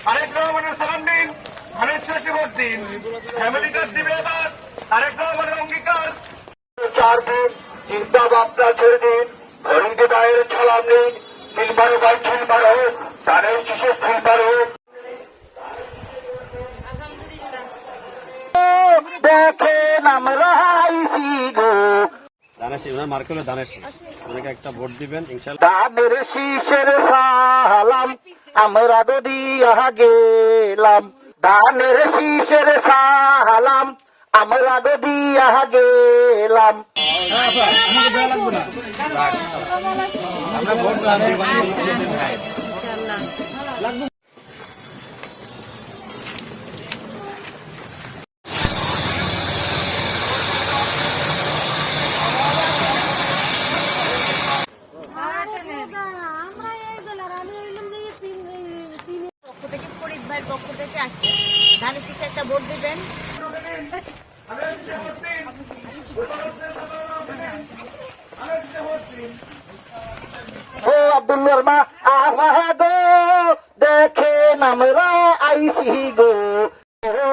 আরেক রহমানের সালাম দিন, ধানের শেষে ভোট দিন। ফ্যামিলি কার্ড দিবে এবার আরেক রহমানের অঙ্গীকার। 4 দিন চিন্তা ভাবনা ছেড়ে দিন, ঘড়িতে বাইরে সালাম নিন। 3 বাই 3 ধানের শেষে ফুল মারো। দেখেন আমরা আইসি গো দানেশ ওনার মার্ক হলো দানেশ, ওনাকে একটা ভোট দিবেন ইনশাআল্লাহ। ধানের শীষের সালাম আমরা তো দিয়া গেলাম। ধানের শীষের সালাম আমরা তো দিয়া গেলাম। আমরা ভোট ফরিদ ভাইয়ের পক্ষ থেকে আসছে, ধানের শীষে একটা ভোট দিবেন। ও আব্দুল্লার মা আহা গো দেখেন আমরা আইসি গো। ও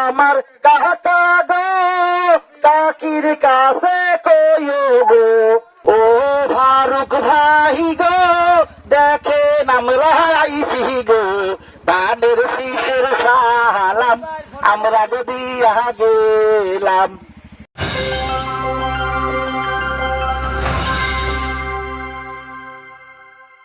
আমার কাকা গো কাকির কাছে কইও গো। ও ফারুক ভাই গো দেখেন আমরা আইসি গো। ধানের শীষের সালাম আমরা গো দিয়া গেলাম।